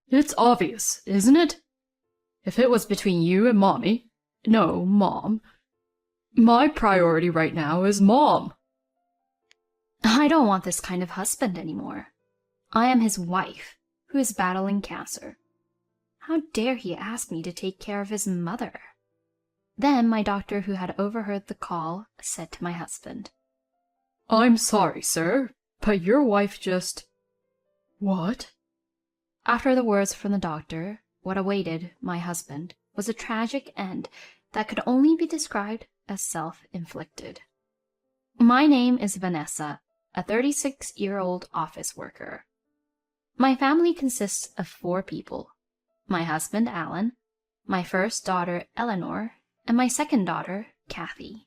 It's obvious, isn't it? If it was between you and Mommy, no, Mom, my priority right now is Mom. I don't want this kind of husband anymore. I am his wife, who is battling cancer. How dare he ask me to take care of his mother? Then my doctor, who had overheard the call, said to my husband, I'm sorry, sir, but your wife just... What? After the words from the doctor, what awaited my husband was a tragic end that could only be described as self-inflicted. My name is Vanessa, a 36-year-old office worker. My family consists of 4 people: my husband, Alan, my first daughter, Eleanor, and my second daughter, Kathy.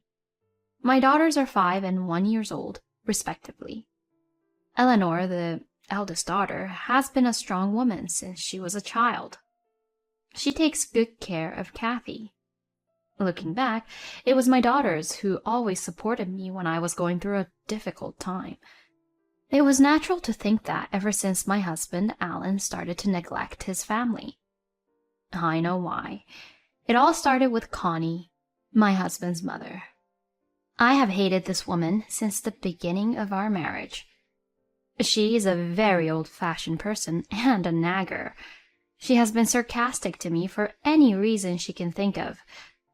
My daughters are 5 and 1 years old, respectively. Eleanor, the eldest daughter, has been a strong woman since she was a child. She takes good care of Kathy. Looking back, it was my daughters who always supported me when I was going through a difficult time. It was natural to think that ever since my husband, Alan, started to neglect his family. I know why. It all started with Connie, my husband's mother. I have hated this woman since the beginning of our marriage. She is a very old-fashioned person and a nagger. She has been sarcastic to me for any reason she can think of,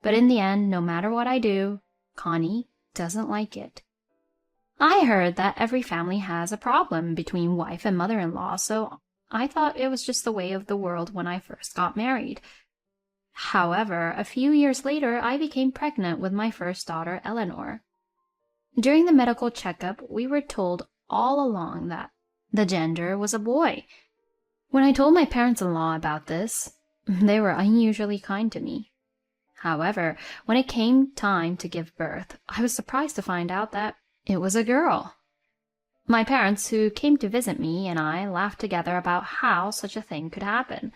but in the end, no matter what I do, Connie doesn't like it. I heard that every family has a problem between wife and mother-in-law, so I thought it was just the way of the world when I first got married. However, a few years later, I became pregnant with my first daughter, Eleanor. During the medical checkup, we were told all along that the gender was a boy. When I told my parents-in-law about this, they were unusually kind to me. However, when it came time to give birth, I was surprised to find out that it was a girl. My parents, who came to visit me, and I laughed together about how such a thing could happen.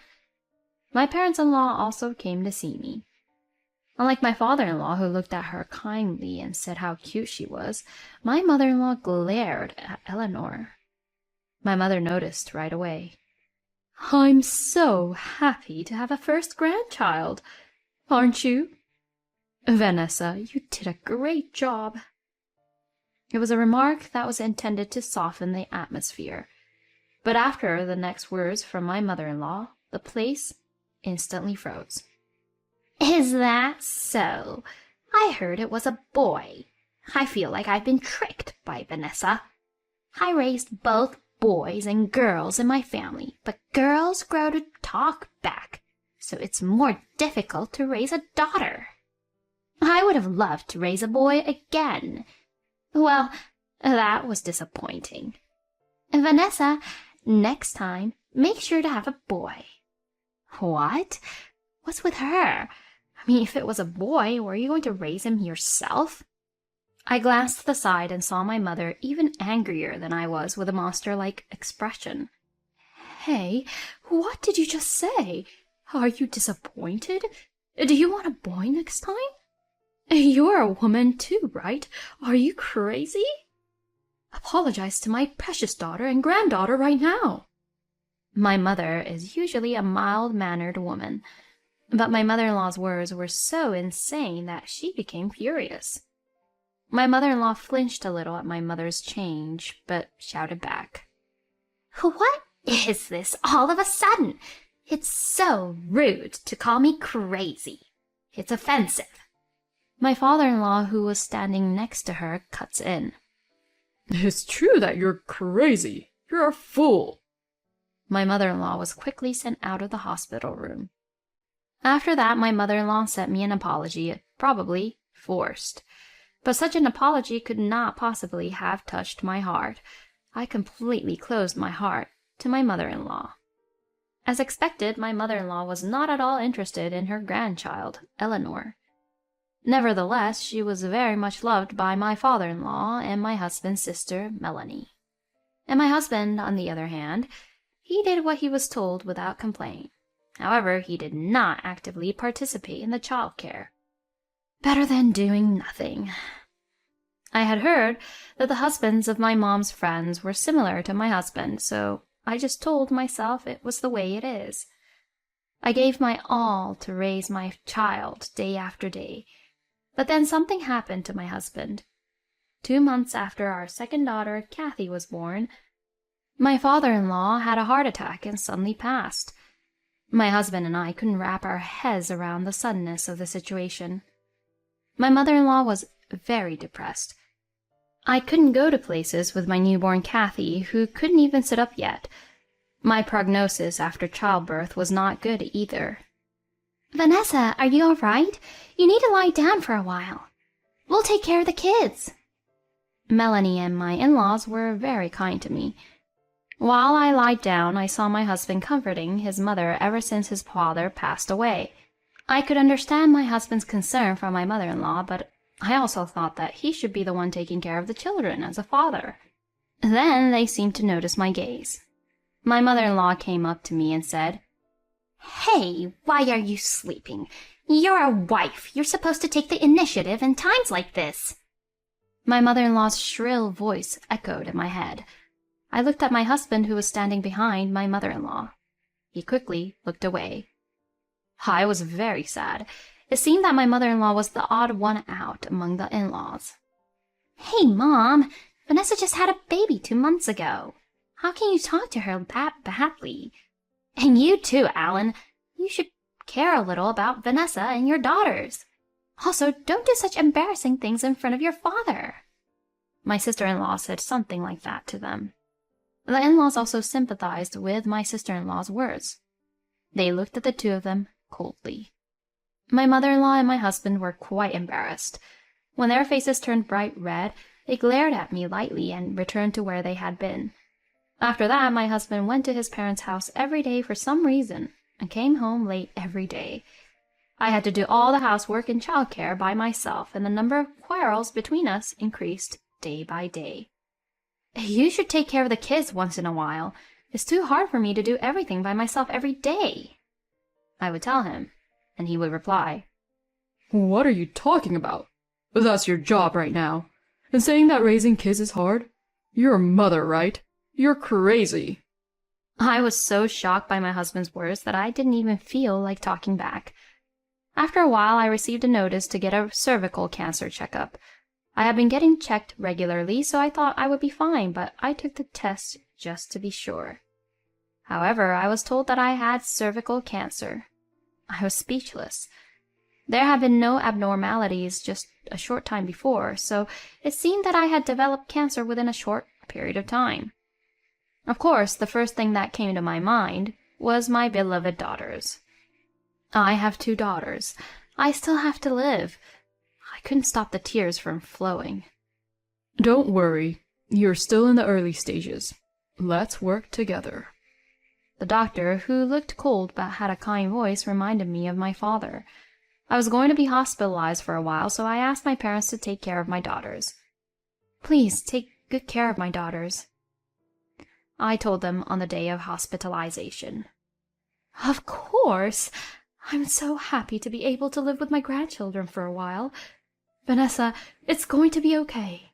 My parents-in-law also came to see me. Unlike my father-in-law, who looked at her kindly and said how cute she was, my mother-in-law glared at Eleanor. My mother noticed right away. "I'm so happy to have a first grandchild. Aren't you? Vanessa, you did a great job." It was a remark that was intended to soften the atmosphere, but after the next words from my mother-in-law, the place instantly froze. "Is that so? I heard it was a boy. I feel like I've been tricked by Vanessa. I raised both boys and girls in my family, but girls grow to talk back, so it's more difficult to raise a daughter. I would have loved to raise a boy again. Well, that was disappointing. Vanessa, next time, make sure to have a boy." "What? What's with her? I mean, if it was a boy, were you going to raise him yourself?" I glanced to the side and saw my mother even angrier than I was, with a monster-like expression. "Hey, what did you just say? Are you disappointed? Do you want a boy next time? You're a woman too, right? Are you crazy? Apologize to my precious daughter and granddaughter right now." My mother is usually a mild-mannered woman, but my mother-in-law's words were so insane that she became furious. My mother-in-law flinched a little at my mother's change, but shouted back, "What is this all of a sudden? It's so rude to call me crazy. It's offensive." My father-in-law, who was standing next to her, cuts in. "It's true that you're crazy. You're a fool." My mother-in-law was quickly sent out of the hospital room. After that, my mother-in-law sent me an apology, probably forced. But such an apology could not possibly have touched my heart. I completely closed my heart to my mother-in-law. As expected, my mother-in-law was not at all interested in her grandchild, Eleanor. Nevertheless, she was very much loved by my father-in-law and my husband's sister, Melanie. And my husband, on the other hand, he did what he was told without complaint. However, he did not actively participate in the child care. Better than doing nothing. I had heard that the husbands of my mom's friends were similar to my husband, so I just told myself it was the way it is. I gave my all to raise my child day after day. But then something happened to my husband. 2 months after our second daughter, Kathy, was born, my father-in-law had a heart attack and suddenly passed. My husband and I couldn't wrap our heads around the suddenness of the situation. My mother-in-law was very depressed. I couldn't go to places with my newborn Kathy, who couldn't even sit up yet. My prognosis after childbirth was not good either. "Vanessa, are you all right? You need to lie down for a while. We'll take care of the kids." Melanie and my in-laws were very kind to me. While I lied down, I saw my husband comforting his mother ever since his father passed away. I could understand my husband's concern for my mother-in-law, but I also thought that he should be the one taking care of the children as a father. Then they seemed to notice my gaze. My mother-in-law came up to me and said, "Hey, why are you sleeping? You're a wife. You're supposed to take the initiative in times like this." My mother-in-law's shrill voice echoed in my head. I looked at my husband, who was standing behind my mother-in-law. He quickly looked away. I was very sad. It seemed that my mother-in-law was the odd one out among the in-laws. "Hey, Mom, Vanessa just had a baby 2 months ago. How can you talk to her that badly? And you too, Alan. You should care a little about Vanessa and your daughters. Also, don't do such embarrassing things in front of your father." My sister-in-law said something like that to them. The in-laws also sympathized with my sister-in-law's words. They looked at the two of them coldly. My mother-in-law and my husband were quite embarrassed. When their faces turned bright red, they glared at me lightly and returned to where they had been. After that, my husband went to his parents' house every day for some reason and came home late every day. I had to do all the housework and childcare by myself, and the number of quarrels between us increased day by day. "You should take care of the kids once in a while. It's too hard for me to do everything by myself every day," I would tell him, and he would reply, "What are you talking about? That's your job right now. And saying that raising kids is hard? You're a mother, right? You're crazy." I was so shocked by my husband's words that I didn't even feel like talking back. After a while, I received a notice to get a cervical cancer checkup. I had been getting checked regularly, so I thought I would be fine, but I took the test just to be sure. However, I was told that I had cervical cancer. I was speechless. There had been no abnormalities just a short time before, so it seemed that I had developed cancer within a short period of time. Of course, the first thing that came to my mind was my beloved daughters. I have 2 daughters. I still have to live. I couldn't stop the tears from flowing. "Don't worry. You're still in the early stages. Let's work together." The doctor, who looked cold but had a kind voice, reminded me of my father. I was going to be hospitalized for a while, so I asked my parents to take care of my daughters. "Please take good care of my daughters," I told them on the day of hospitalization. "Of course. I'm so happy to be able to live with my grandchildren for a while. Vanessa, it's going to be okay."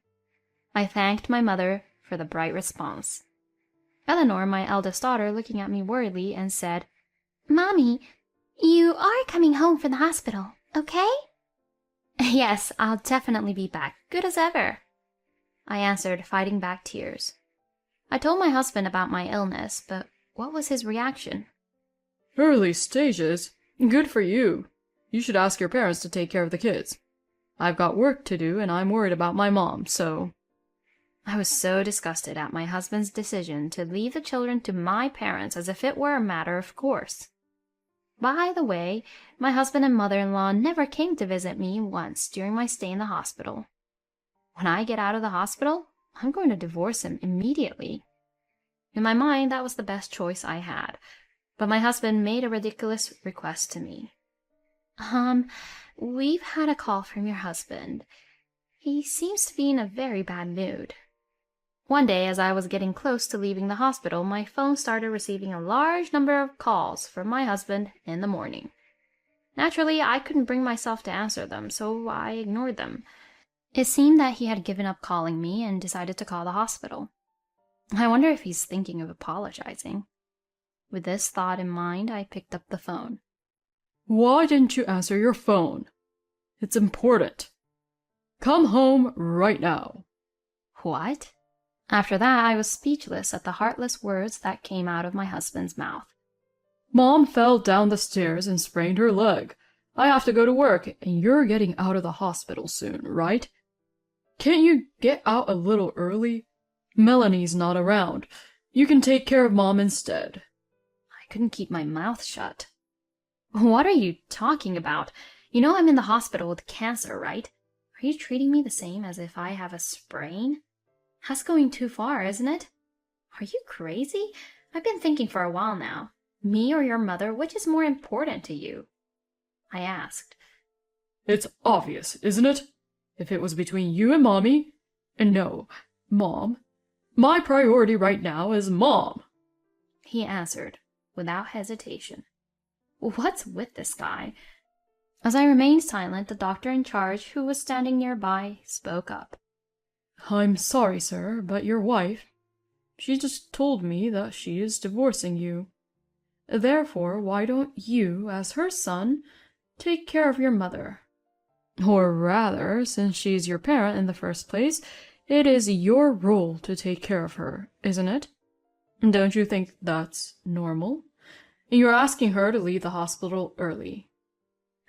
I thanked my mother for the bright response. Eleanor, my eldest daughter, looking at me worriedly and said, "Mommy, you are coming home from the hospital, okay?" "Yes, I'll definitely be back, good as ever," I answered, fighting back tears. I told my husband about my illness, but what was his reaction? "Early stages? Good for you. You should ask your parents to take care of the kids. I've got work to do, and I'm worried about my mom, so—" I was so disgusted at my husband's decision to leave the children to my parents as if it were a matter of course. By the way, my husband and mother-in-law never came to visit me once during my stay in the hospital. When I get out of the hospital, I'm going to divorce him immediately. In my mind, that was the best choice I had, but my husband made a ridiculous request to me. We've had a call from your husband. He seems to be in a very bad mood." One day, as I was getting close to leaving the hospital, my phone started receiving a large number of calls from my husband in the morning. Naturally, I couldn't bring myself to answer them, so I ignored them. It seemed that he had given up calling me and decided to call the hospital. I wonder if he's thinking of apologizing. With this thought in mind, I picked up the phone. Why didn't you answer your phone? It's important. Come home right now. What? After that, I was speechless at the heartless words that came out of my husband's mouth. Mom fell down the stairs and sprained her leg. I have to go to work, and you're getting out of the hospital soon, right? Can't you get out a little early? Melanie's not around. You can take care of Mom instead. I couldn't keep my mouth shut. What are you talking about? You know I'm in the hospital with cancer, right? Are you treating me the same as if I have a sprain? That's going too far, isn't it? Are you crazy? I've been thinking for a while now. Me or your mother, which is more important to you? I asked. It's obvious, isn't it? If it was between you and Mommy, and no, Mom. My priority right now is Mom. He answered, without hesitation. What's with this guy? As I remained silent, the doctor in charge, who was standing nearby, spoke up. I'm sorry, sir, but your wife, she just told me that she is divorcing you. Therefore, why don't you, as her son, take care of your mother? Or rather, since she's your parent in the first place, it is your role to take care of her, isn't it? Don't you think that's normal? You're asking her to leave the hospital early.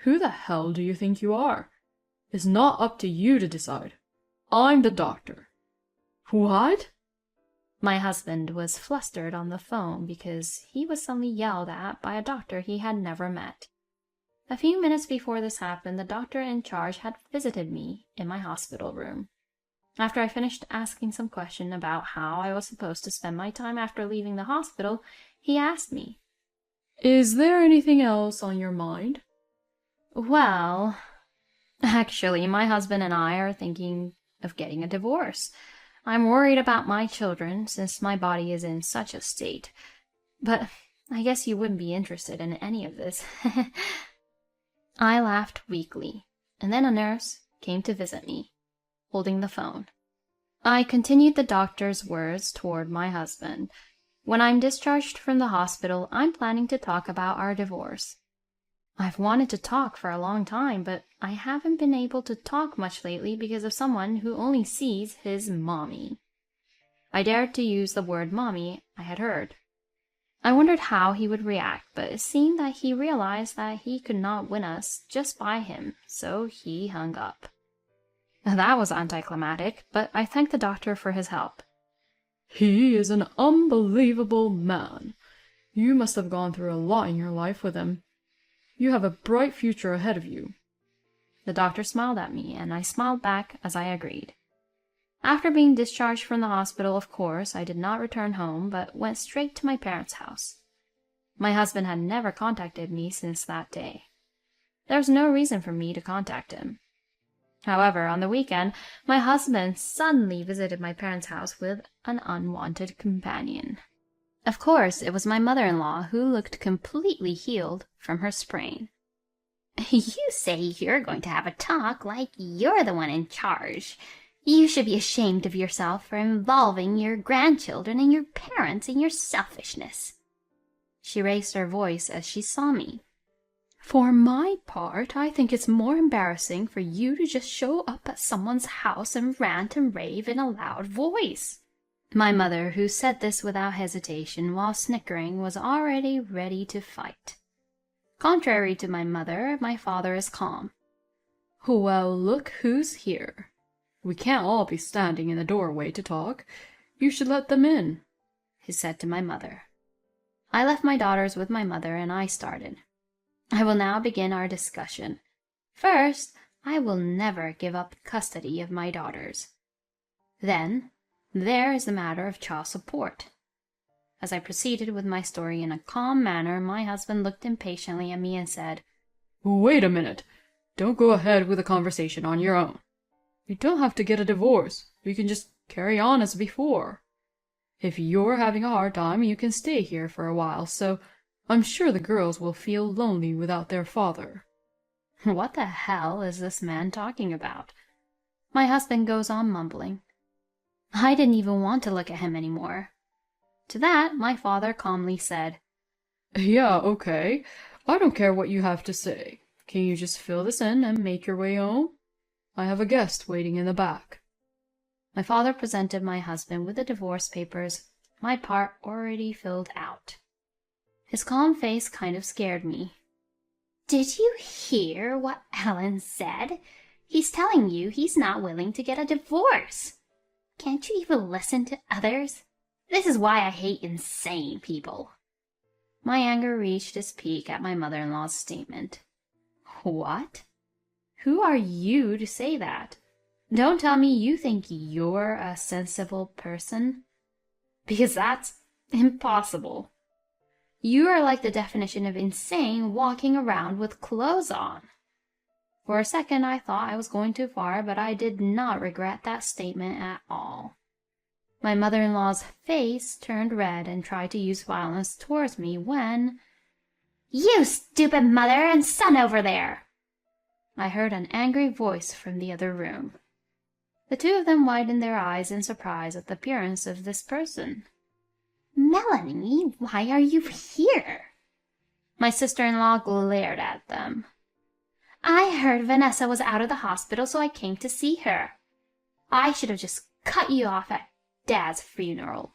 Who the hell do you think you are? It's not up to you to decide. I'm the doctor. What? My husband was flustered on the phone because he was suddenly yelled at by a doctor he had never met. A few minutes before this happened, the doctor in charge had visited me in my hospital room. After I finished asking some question about how I was supposed to spend my time after leaving the hospital, he asked me, Is there anything else on your mind? Well, actually, my husband and I are thinking of getting a divorce. I'm worried about my children since my body is in such a state. But I guess you wouldn't be interested in any of this. I laughed weakly, and then a nurse came to visit me, holding the phone. I continued the doctor's words toward my husband. When I'm discharged from the hospital, I'm planning to talk about our divorce. I've wanted to talk for a long time, but I haven't been able to talk much lately because of someone who only sees his mommy. I dared to use the word mommy I had heard. I wondered how he would react, but it seemed that he realized that he could not win us just by him, so he hung up. That was anticlimactic, but I thanked the doctor for his help. He is an unbelievable man. You must have gone through a lot in your life with him. You have a bright future ahead of you. The doctor smiled at me, and I smiled back as I agreed. After being discharged from the hospital, of course, I did not return home, but went straight to my parents' house. My husband had never contacted me since that day. There was no reason for me to contact him. However, on the weekend, my husband suddenly visited my parents' house with an unwanted companion. Of course, it was my mother-in-law, who looked completely healed from her sprain. You say you're going to have a talk like you're the one in charge. You should be ashamed of yourself for involving your grandchildren and your parents in your selfishness. She raised her voice as she saw me. For my part, I think it's more embarrassing for you to just show up at someone's house and rant and rave in a loud voice. My mother, who said this without hesitation while snickering, was already ready to fight. Contrary to my mother, my father is calm. Well, look who's here. We can't all be standing in the doorway to talk. You should let them in, he said to my mother. I left my daughters with my mother, and I started. I will now begin our discussion. First, I will never give up custody of my daughters. Then, there is the matter of child support. As I proceeded with my story in a calm manner, my husband looked impatiently at me and said, Wait a minute. Don't go ahead with the conversation on your own. You don't have to get a divorce. You can just carry on as before. If you're having a hard time, you can stay here for a while, so I'm sure the girls will feel lonely without their father. What the hell is this man talking about? My husband goes on mumbling. I didn't even want to look at him anymore. To that, my father calmly said, Yeah, okay. I don't care what you have to say. Can you just fill this in and make your way home? I have a guest waiting in the back. My father presented my husband with the divorce papers, my part already filled out. His calm face kind of scared me. Did you hear what Alan said? He's telling you he's not willing to get a divorce. Can't you even listen to others? This is why I hate insane people. My anger reached its peak at my mother-in-law's statement. What? Who are you to say that? Don't tell me you think you're a sensible person. Because that's impossible. You are like the definition of insane walking around with clothes on. For a second I thought I was going too far, but I did not regret that statement at all. My mother-in-law's face turned red and tried to use violence towards me when... You stupid mother and son over there! I heard an angry voice from the other room. The two of them widened their eyes in surprise at the appearance of this person. Melanie, why are you here? My sister-in-law glared at them. I heard Vanessa was out of the hospital, so I came to see her. I should have just cut you off at Dad's funeral.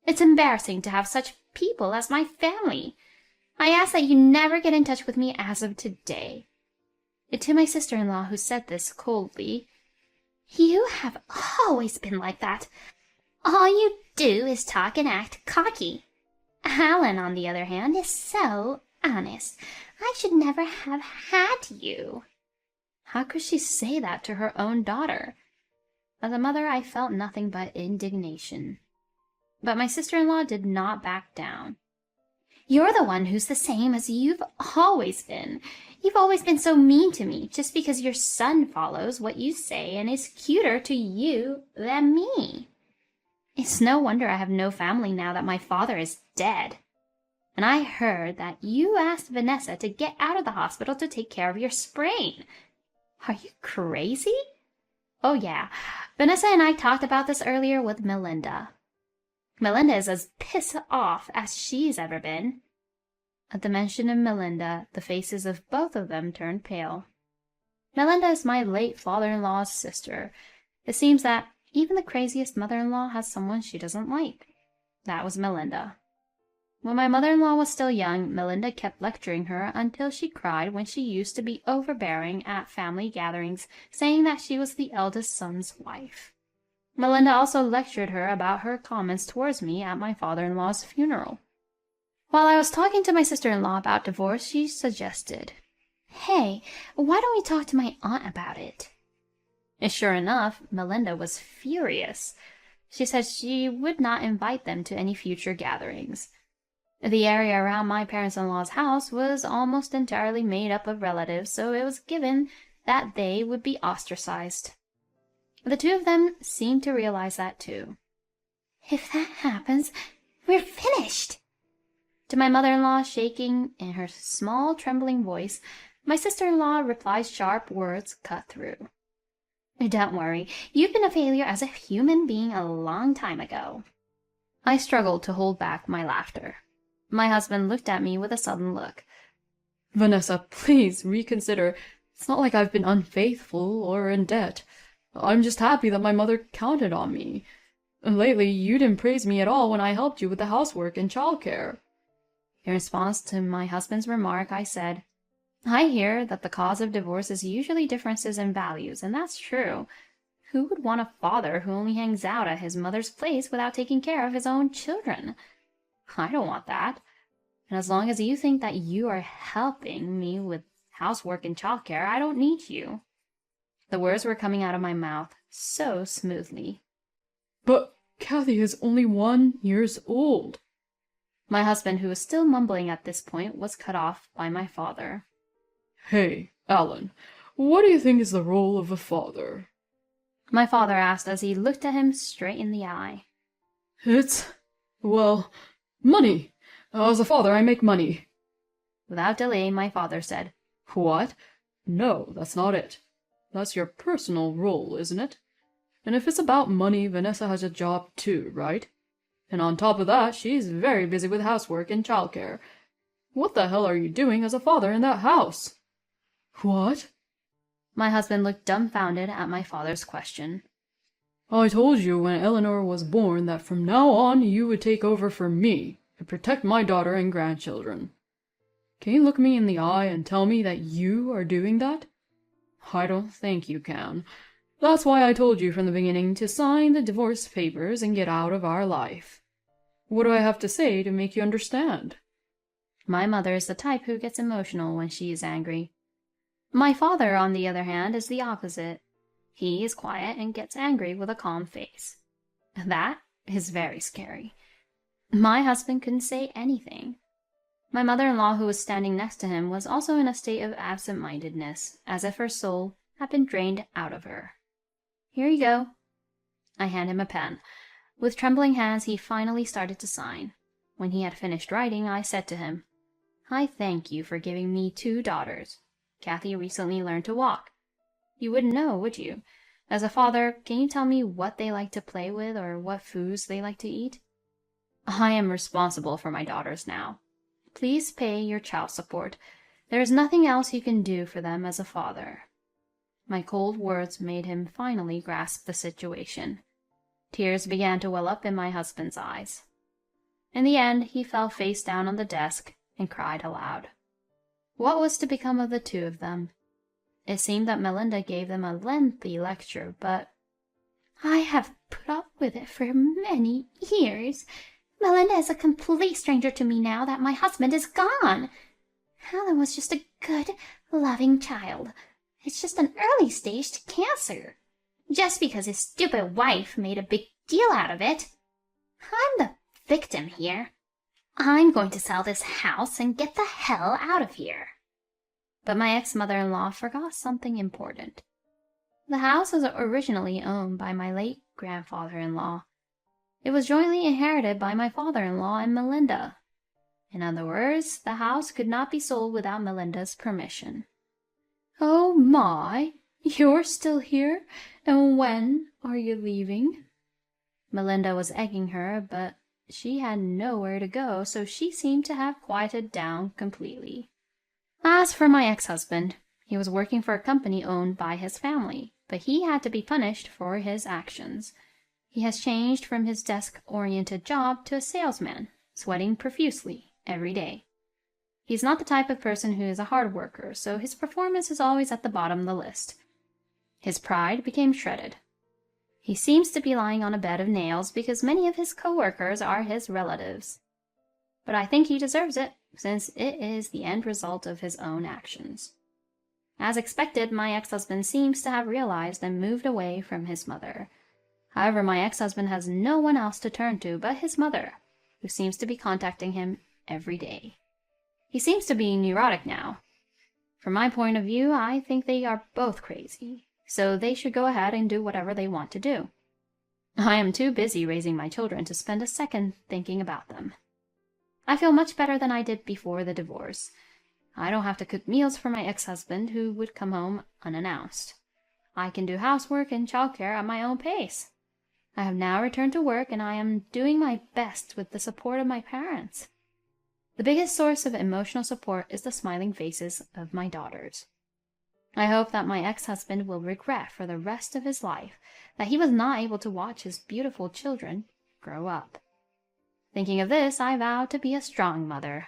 It's embarrassing to have such people as my family. I ask that you never get in touch with me as of today. To my sister-in-law, who said this coldly, You have always been like that. All you do is talk and act cocky. Alan, on the other hand, is so honest. I should never have had you. How could she say that to her own daughter? As a mother, I felt nothing but indignation. But my sister-in-law did not back down. You're the one who's the same as you've always been. You've always been so mean to me just because your son follows what you say and is cuter to you than me. It's no wonder I have no family now that my father is dead. And I heard that you asked Vanessa to get out of the hospital to take care of your sprain. Are you crazy? Oh yeah, Vanessa and I talked about this earlier with Melinda. Melinda is as pissed off as she's ever been. At the mention of Melinda, the faces of both of them turned pale. Melinda is my late father-in-law's sister. It seems that even the craziest mother-in-law has someone she doesn't like. That was Melinda. When my mother-in-law was still young, Melinda kept lecturing her until she cried when she used to be overbearing at family gatherings, saying that she was the eldest son's wife. Melinda also lectured her about her comments towards me at my father-in-law's funeral. While I was talking to my sister-in-law about divorce, she suggested, Hey, why don't we talk to my aunt about it? And sure enough, Melinda was furious. She said she would not invite them to any future gatherings. The area around my parents-in-law's house was almost entirely made up of relatives, so it was given that they would be ostracized. The two of them seemed to realize that too. If that happens, we're finished. To my mother-in-law, shaking in her small, trembling voice, my sister-in-law replied sharp words cut through. Don't worry, you've been a failure as a human being a long time ago. I struggled to hold back my laughter. My husband looked at me with a sudden look. Vanessa, please reconsider. It's not like I've been unfaithful or in debt. I'm just happy that my mother counted on me. Lately, you didn't praise me at all when I helped you with the housework and childcare. In response to my husband's remark, I said, I hear that the cause of divorce is usually differences in values, and that's true. Who would want a father who only hangs out at his mother's place without taking care of his own children? I don't want that. And as long as you think that you are helping me with housework and childcare, I don't need you. The words were coming out of my mouth so smoothly. But Kathy is only 1 year old. My husband, who was still mumbling at this point, was cut off by my father. Hey, Alan, what do you think is the role of a father? My father asked as he looked at him straight in the eye. Well, money. As a father, I make money. Without delay, my father said, What? No, that's not it. That's your personal role, isn't it? And if it's about money, Vanessa has a job too, right? And on top of that, she's very busy with housework and childcare. What the hell are you doing as a father in that house?" "What?" My husband looked dumbfounded at my father's question. "I told you when Eleanor was born that from now on you would take over for me and protect my daughter and grandchildren. Can you look me in the eye and tell me that you are doing that? I don't think you can. That's why I told you from the beginning to sign the divorce papers and get out of our life. What do I have to say to make you understand?" My mother is the type who gets emotional when she is angry. My father, on the other hand, is the opposite. He is quiet and gets angry with a calm face. That is very scary. My husband couldn't say anything. My mother-in-law, who was standing next to him, was also in a state of absent-mindedness, as if her soul had been drained out of her. "Here you go." I hand him a pen. With trembling hands, he finally started to sign. When he had finished writing, I said to him, "I thank you for giving me 2 daughters. Kathy recently learned to walk. You wouldn't know, would you? As a father, can you tell me what they like to play with or what foods they like to eat? I am responsible for my daughters now. Please pay your child support. There is nothing else you can do for them as a father." My cold words made him finally grasp the situation. Tears began to well up in my husband's eyes. In the end, he fell face down on the desk and cried aloud. What was to become of the 2 of them? It seemed that Melinda gave them a lengthy lecture, but "I have put up with it for many years. Melinda is a complete stranger to me now that my husband is gone. Helen was just a good, loving child. It's just an early stage to cancer. Just because his stupid wife made a big deal out of it. I'm the victim here. I'm going to sell this house and get the hell out of here." But my ex-mother-in-law forgot something important. The house was originally owned by my late grandfather-in-law. It was jointly inherited by my father-in-law and Melinda. In other words, the house could not be sold without Melinda's permission. "Oh my, you're still here? And when are you leaving?" Melinda was egging her, but she had nowhere to go, so she seemed to have quieted down completely. As for my ex-husband, he was working for a company owned by his family, but he had to be punished for his actions. He has changed from his desk-oriented job to a salesman, sweating profusely every day. He's not the type of person who is a hard worker, so his performance is always at the bottom of the list. His pride became shredded. He seems to be lying on a bed of nails because many of his co-workers are his relatives. But I think he deserves it, since it is the end result of his own actions. As expected, my ex-husband seems to have realized and moved away from his mother. However, my ex-husband has no one else to turn to but his mother, who seems to be contacting him every day. He seems to be neurotic now. From my point of view, I think they are both crazy, so they should go ahead and do whatever they want to do. I am too busy raising my children to spend a second thinking about them. I feel much better than I did before the divorce. I don't have to cook meals for my ex-husband, who would come home unannounced. I can do housework and childcare at my own pace. I have now returned to work, and I am doing my best with the support of my parents. The biggest source of emotional support is the smiling faces of my daughters. I hope that my ex-husband will regret for the rest of his life that he was not able to watch his beautiful children grow up. Thinking of this, I vow to be a strong mother